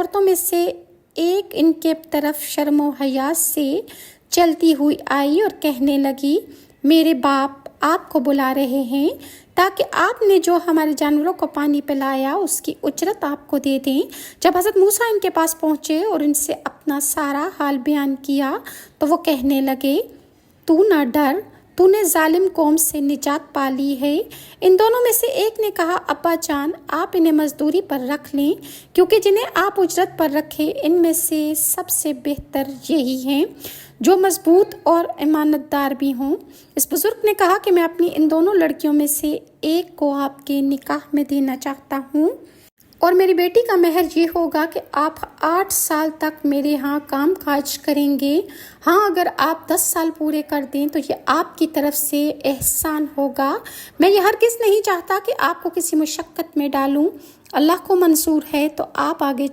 عورتوں میں سے ایک ان کے طرف شرم و حیا سے چلتی ہوئی آئی اور کہنے لگی، میرے باپ آپ کو بلا رہے ہیں تاکہ آپ نے جو ہمارے جانوروں کو پانی پلایا اس کی اجرت آپ کو دے دیں۔ جب حضرت موسیٰ ان کے پاس پہنچے اور ان سے اپنا سارا حال بیان کیا تو وہ کہنے لگے، تو نہ ڈر، تو نے ظالم قوم سے نجات پا لی ہے۔ ان دونوں میں سے ایک نے کہا، ابا جان آپ انہیں مزدوری پر رکھ لیں، کیونکہ جنہیں آپ اجرت پر رکھیں ان میں سے سب سے بہتر یہی ہیں جو مضبوط اور امانت دار بھی ہوں۔ اس بزرگ نے کہا کہ میں اپنی ان دونوں لڑکیوں میں سے ایک کو آپ کے نکاح میں دینا چاہتا ہوں، اور میری بیٹی کا مہر یہ ہوگا کہ آپ 8 سال تک میرے ہاں کام کاج کریں گے۔ ہاں اگر آپ 10 سال پورے کر دیں تو یہ آپ کی طرف سے احسان ہوگا۔ میں یہ ہرگز نہیں چاہتا کہ آپ کو کسی مشقت میں ڈالوں۔ اللہ کو منظور ہے تو آپ آگے